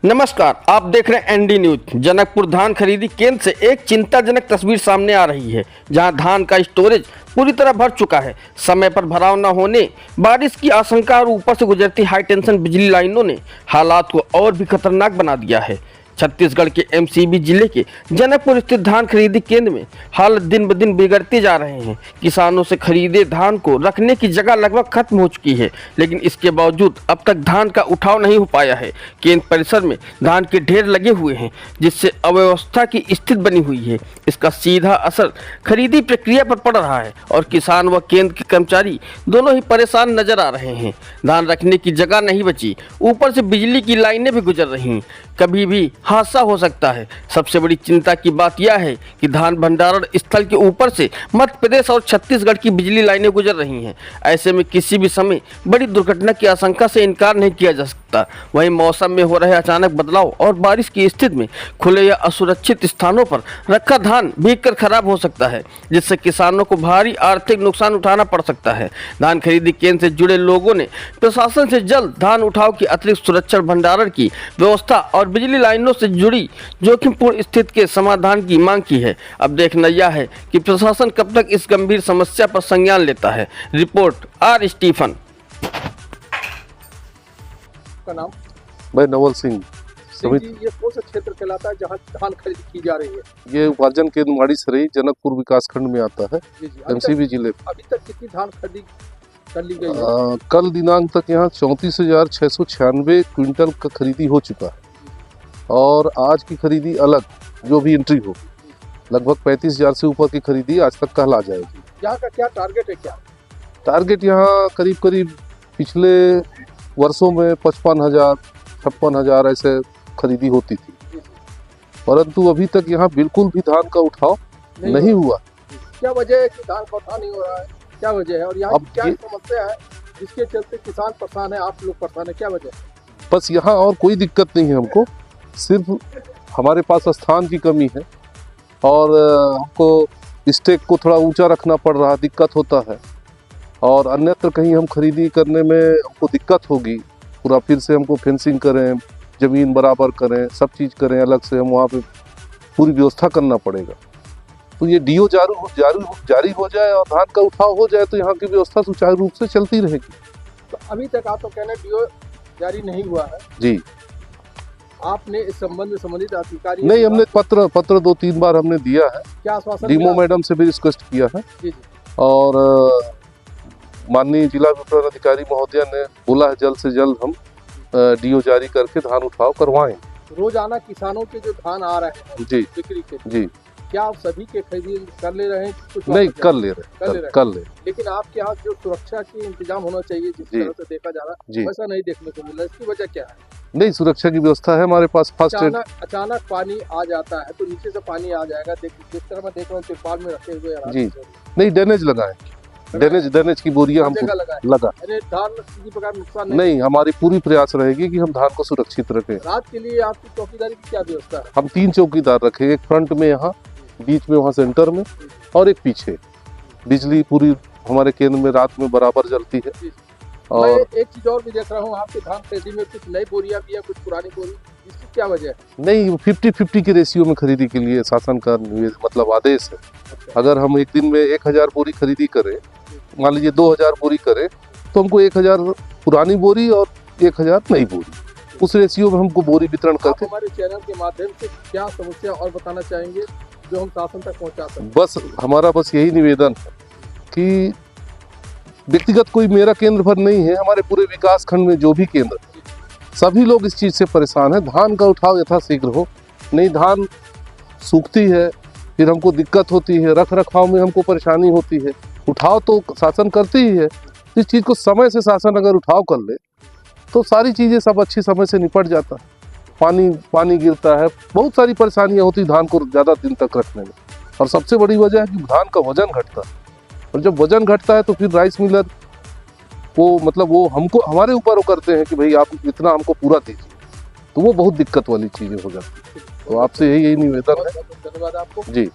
नमस्कार, आप देख रहे हैं एनडी न्यूज। जनकपुर धान खरीदी केंद्र से एक चिंताजनक तस्वीर सामने आ रही है, जहां धान का स्टोरेज पूरी तरह भर चुका है। समय पर भराव न होने, बारिश की आशंका और ऊपर से गुजरती हाई टेंशन बिजली लाइनों ने हालात को और भी खतरनाक बना दिया है। छत्तीसगढ़ के एमसीबी जिले के जनकपुर स्थित धान खरीदी केंद्र में हालत दिन ब दिन बिगड़ते जा रहे हैं। किसानों से खरीदे धान को रखने की जगह लगभग खत्म हो चुकी है, लेकिन इसके बावजूद अब तक धान का उठाव नहीं हो पाया है। केंद्र परिसर में धान के ढेर लगे हुए हैं, जिससे अव्यवस्था की स्थिति बनी हुई है। इसका सीधा असर खरीदी प्रक्रिया पर पड़ रहा है और किसान व केंद्र के कर्मचारी दोनों ही परेशान नजर आ रहे हैं। धान रखने की जगह नहीं बची, ऊपर से बिजली की लाइनें भी गुजर रही, कभी भी हादसा हो सकता है। सबसे बड़ी चिंता की बात यह है कि धान भंडारण स्थल के ऊपर से मध्य प्रदेश और छत्तीसगढ़ की बिजली लाइनें गुजर रही हैं। ऐसे में किसी भी समय बड़ी दुर्घटना की आशंका से इनकार नहीं किया जा सकता। वहीं मौसम में हो रहे अचानक बदलाव और बारिश की स्थिति में खुले या असुरक्षित स्थानों पर रखा धान भीगकर खराब हो सकता है, जिससे किसानों को भारी आर्थिक नुकसान उठाना पड़ सकता है। धान खरीदी केंद्र से जुड़े लोगों ने प्रशासन से जल्द धान उठाव की अतिरिक्त सुरक्षा भंडारण की व्यवस्था और बिजली लाइनों से जुड़ी जोखिमपूर्ण स्थिति के समाधान की मांग की है। अब देखना यह है कि प्रशासन कब तक इस गंभीर समस्या पर संज्ञान लेता है। Report R Stephen. का नाम? मैं नवल सिंह। जी, ये कौन सा क्षेत्र कहलाता है जहाँ धान खरीदी की जा रही है? ये उपार्जन केंद्र माड़ी सराई जनकपुर विकास खंड में आता है, एमसीबी जिले। अभी तक कितनी धान खरीदी कर ली गई है? कल दिनांक तक यहाँ 34,696 क्विंटल का खरीदी हो चुका है और आज की खरीदी अलग जो भी एंट्री हो, लगभग 35,000 से ऊपर की खरीदी आज तक कल आ जाएगी। यहाँ का क्या टारगेट है? क्या टारगेट यहाँ करीब करीब पिछले वर्षों में 55,000 56,000 ऐसे खरीदी होती थी, परंतु अभी तक यहाँ बिल्कुल भी धान का उठाव नहीं हुआ। क्या वजह है कि धान का उठाव नहीं हो रहा है? क्या वजह है और यहाँ की क्या समस्या है जिसके चलते किसान परेशान है, आप लोग परेशान है? क्या वजह है? बस यहाँ और कोई दिक्कत नहीं है हमको, सिर्फ हमारे पास स्थान की कमी है और हमको स्टेक को थोड़ा ऊंचा रखना पड़ रहा, दिक्कत होता है। और अन्यत्र कहीं हम खरीदी करने में हमको दिक्कत होगी, पूरा फिर से हमको फेंसिंग करें, ज़मीन बराबर करें, सब चीज़ करें, अलग से हम वहाँ पे पूरी व्यवस्था करना पड़ेगा। तो ये डीओ जारी हो जाए और धान का उठाव हो जाए तो यहाँ की व्यवस्था सुचारू रूप से चलती रहेगी। तो अभी तक आप तो कहना डीओ जारी नहीं हुआ है जी। आपने इस संबंध में संबंधित अधिकारी? नहीं, हमने पत्र 2-3 बार हमने दिया है। क्या आश्वासन? डीमो मैडम से भी रिक्वेस्ट किया है जी। और माननीय जिला वितरण अधिकारी महोदय ने बोला है जल्द से जल्द हम डीओ जारी करके धान उठाव करवाएं। रोजाना किसानों के जो धान आ रहे हैं जी बिक्री के, जी, क्या आप सभी के खरीदी कर ले रहे हैं? कुछ नहीं, कर ले रहे। लेकिन आपके यहाँ जो सुरक्षा की इंतजाम होना चाहिए जिस तरह से देखा जा रहा है वैसा नहीं देखने को मिल रहा है, इसकी वजह क्या है? नहीं, सुरक्षा की व्यवस्था है हमारे पास। फर्स्ट एड अचानक पानी आ जाता है तो नीचे से पानी आ जाएगा, जिस तरह मैं देख रहा हूँ तिरपाल में रखे हुए जी। नहीं, ड्रेनेज लगाए, ड्रेनेज की बोरियां हमको लगा। धान किसी प्रकार नुकसान नहीं, हमारी पूरी प्रयास रहेगी कि हम धान को सुरक्षित रखें। रात के लिए आपकी चौकीदारी की क्या व्यवस्था है? हम 3 चौकीदार रखे, एक फ्रंट में यहाँ, बीच में वहाँ सेंटर में और एक पीछे। बिजली पूरी हमारे केंद्र में रात में बराबर जलती है। और एक चीज और भी देख रहा हूँ, आपके धान खरीदी में कुछ नई बोरियां भी है, कुछ पुरानी बोरी, इसकी क्या वजह है? नहीं, 50-50 के रेशियो में खरीदी के लिए शासन का मतलब आदेश है। अगर हम एक दिन में 1,000 बोरी खरीदी करें, मान लीजिए 2,000 बोरी करें, तो हमको 1,000 पुरानी बोरी और 1,000 नई बोरी, उस रेशियो में हमको बोरी वितरण करके। हमारे चैनल के माध्यम से क्या समस्या और बताना चाहेंगे जो हम शासन तक पहुंचा सकते? बस हमारा यही निवेदन है कि व्यक्तिगत कोई मेरा केंद्र भर नहीं है, हमारे पूरे विकास खंड में जो भी केंद्र, सभी लोग इस चीज़ से परेशान हैं। धान का उठाव यथाशीघ्र हो, नहीं धान सूखती है, फिर हमको दिक्कत होती है, रख रखाव में हमको परेशानी होती है। उठाव तो शासन करती ही है, इस चीज़ को समय से शासन अगर उठाव कर ले तो सारी चीज़ें सब अच्छी समय से निपट जाता है। पानी गिरता है, बहुत सारी परेशानियाँ होती धान को ज़्यादा दिन तक रखने में। और सबसे बड़ी वजह है कि धान का वजन घटता है, और जब वजन घटता है तो फिर राइस मिलर को मतलब वो हमको हमारे ऊपर वो करते हैं कि भाई आप इतना हमको पूरा दीजिए, तो वो बहुत दिक्कत वाली चीज़ें हो जाती है। तो आपसे यही निवेदन है। धन्यवाद आपको। जी।